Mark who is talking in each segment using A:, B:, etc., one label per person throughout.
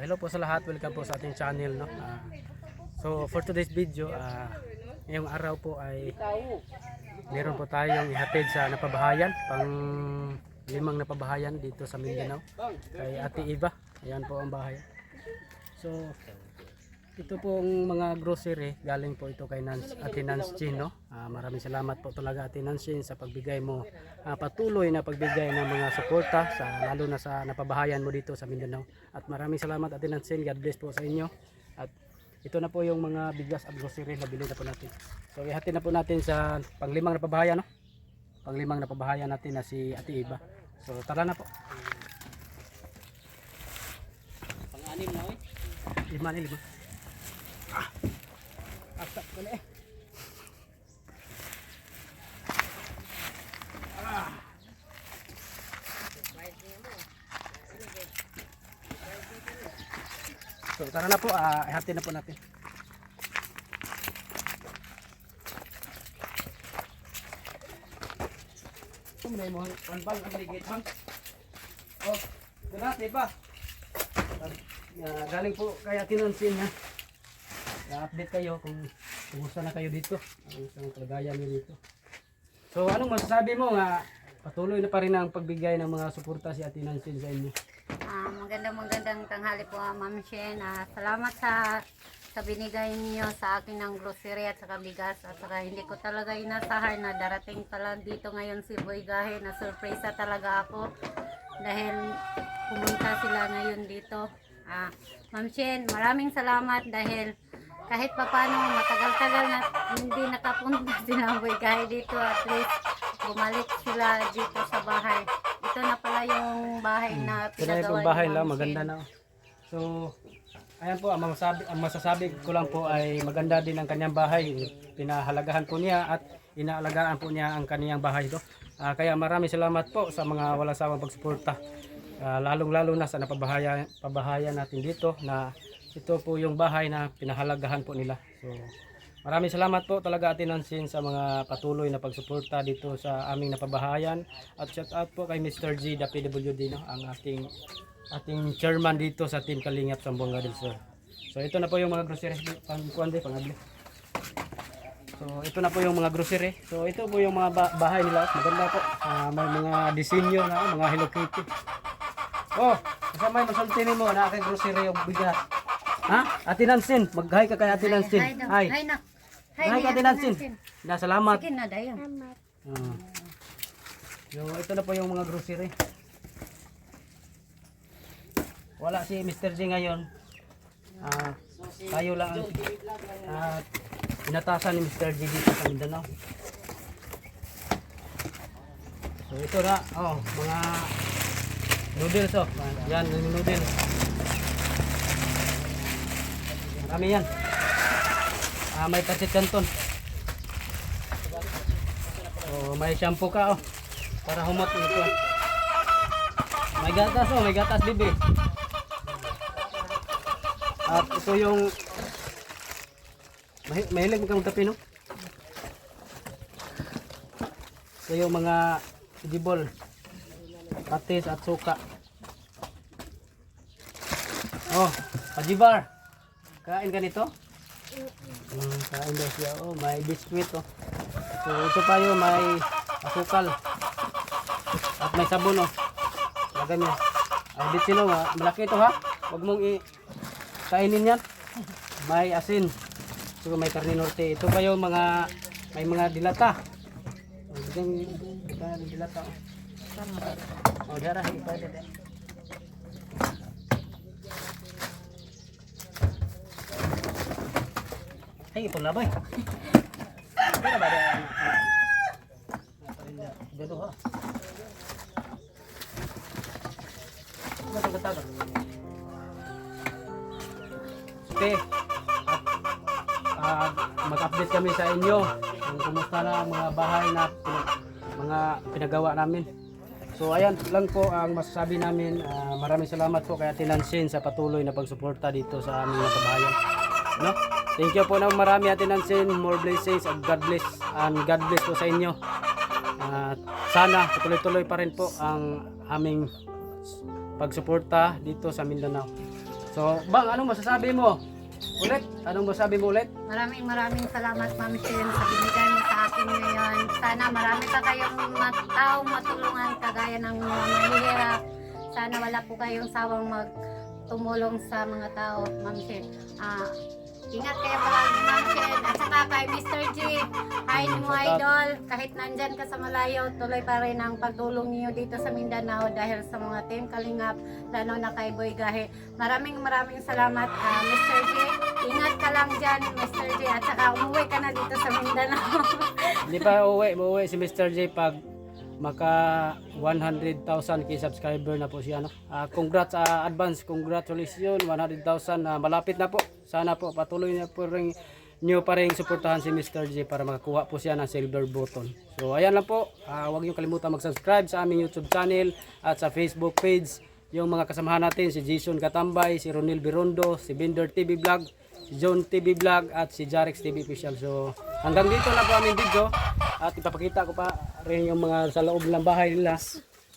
A: hello po sa lahat, welcome po sa ating channel, no. So for today's video, ngayong araw po ay meron po tayong ihatid sa napabahayan, pang 5 napabahayan dito sa Mindanao kay Ate Eva. Ayan po ang bahay. So ito pong mga grocery, galing po ito kay Ate Nancy, no. Maraming salamat po talaga Ate Nancy sa pagbigay mo, patuloy na pagbigay ng mga suporta lalo na sa napabahayan mo dito sa Mindanao. At maraming salamat Ate Nancy, God bless po sa inyo. At ito na po yung mga bigas at grocery na bilhin na po natin. So ihatid na po natin sa pang-5 napabahayan, no. Pang-5 napabahayan natin na si Ate Eva. So tara na po.
B: Pang-anim na eh.
A: 5. Asap ko na eh. So tara na po, ihatid na po natin. May mo panbang ang ligit bang. Oh, dati ba? Galing po kaya tinansin niya. I-update kayo kung kumusta na kayo dito, ang isang kalagayan niyo dito. So anong masasabi mo nga patuloy na pa rin ang pagbigay ng mga suporta si Ate Nancy sa inyo?
C: Magandang tanghali po, Ma'am Shen. Salamat sa binigay niyo sa akin ng grocery at saka bigas, at saka hindi ko talaga inasahan na darating pala dito ngayon si Boy Gahe, na surpresa talaga ako dahil pumunta sila ngayon dito. Ma'am Shen, maraming salamat dahil kahit papano matagal-tagal na hindi nakapunta sila Boy Gahe dito, at least bumalik sila dito sa bahay. Ito na pala yung bahay na pinagawa ni
A: bahay
C: Ma'am
A: lang, maganda
C: Shen.
A: na. So ayan po, ang masasabi ko lang po ay maganda din ang kanyang bahay. Pinahalagahan po niya at inaalagaan po niya ang kanyang bahay do. Kaya maraming salamat po sa mga walang sawang pagsuporta. Lalong-lalo na sa napabahayan natin dito, na ito po yung bahay na pinahalagahan po nila. So maraming salamat po talaga Ate Nancy sa mga patuloy na pagsuporta dito sa aming napabahayan. At shout out po kay Mr. G, the PWD, no, ang ating chairman dito sa Team Kalingap Zamboanga del Sur. So ito na po yung mga grocery pangabli. So ito na po yung mga grocery. So ito po yung mga bahay nila. Maganda po. May mga disenyo na mga Hello Kitty. Oh, kasama yung masultini mo na kay grocery yung bigat. Ha? Ate Nancy, mag-hi ka kay Ate Nancy. Hi.
C: Hi na.
A: Hi ka Ate Nancy. Na salamat.
C: Sige na dayon.
A: So ito na po yung mga grocery. Wala si Mr. G ngayon. Tayo lang ang inatasan ni Mr. G dito sa Mindanao. So ito na, mga noodles, yan yung noodles. Marami yan. May pancit canton. May shampoo ka, para humot ito. May gatas bibi. At ito yung mahilig mo kang kape, no? Ito yung mga vegetable, patis at suka. Pajibar, kain ka nito? Kain daw siya. May biskuit, so ito pa yung may asukal at may sabon, lagay mo. Bitino, malaki ito, ha, huwag mong kainin yan. May asin, so may karne norte. Ito pa yung may mga dilata. Dilata. Dara, ipade. Ay, ipon labay. Kaya ba yan? Dito, ha. Okay. Mag-update kami sa inyo kung kumusta na ang mga bahay na mga pinagawa namin. So ayan lang po ang masasabi namin. Maraming salamat po kay Ate Nancy sa patuloy na pagsuporta dito sa aming napabahayan. No? Thank you po na marami Ate Nancy. More blessings and God bless po sa inyo. Sana tuloy-tuloy pa rin po ang aming pagsuporta dito sa Mindanao. So, Bang, anong masasabi mo? Ulit? Anong masasabi mo ulit?
C: Maraming salamat Ma'am Shen sa binigay mo sa akin ngayon. Sana marami pa kayong taong matulungan kagaya ng mga mahihirap. Sana wala po kayong sawang magtumulong sa mga tao, Ma'am Shen. Ingat kayo palagi, Ma'am Shen. At saka kay Mr. G, hi mo idol. Kahit nandyan ka sa malayo, tuloy pa rin ang pagtulong niyo dito sa Mindanao dahil sa mga Team Kalingap, lalo na kay Boy Gahe. Maraming salamat, Mr. G. Ingat ka lang dyan, Mr. J. At saka umuwi ka na dito sa Mindanao.
A: Hindi pa uuwi si Mr. J pag maka 100,000 kay subscriber na po siya, no? Congrats, advance congratulations, 100,000 na malapit na po. Sana po patuloy na po rin nyo pa rin suportahan si Mr. J para makakuha po siya ng silver button. So ayan lang po, huwag nyo kalimutan mag-subscribe sa aming YouTube channel at sa Facebook page. Yung mga kasamahan natin, si Jason Katambay, si Ronel Birondo, si Binder TV Vlog, si John TV Vlog at si Jarex TV Official. So hanggang dito na po aming video at ipapakita ko pa rin yung mga sa loob ng bahay nila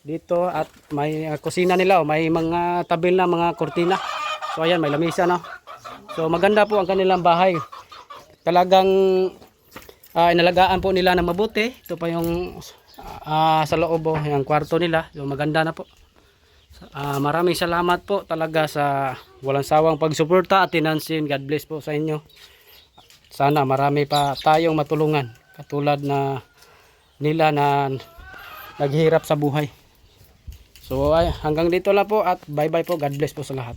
A: dito at may kusina nila, may mga tabil na mga kortina. So ayan, may lamisa na. So maganda po ang kanilang bahay. Talagang inalagaan po nila na mabuti. Ito pa yung sa loob, yung kwarto nila. So maganda na po. Maraming salamat po talaga sa walang sawang pagsuporta at tinansin. God bless po sa inyo. Sana marami pa tayong matulungan katulad na nila na naghihirap sa buhay. So hanggang dito lang po at bye bye po. God bless po sa lahat.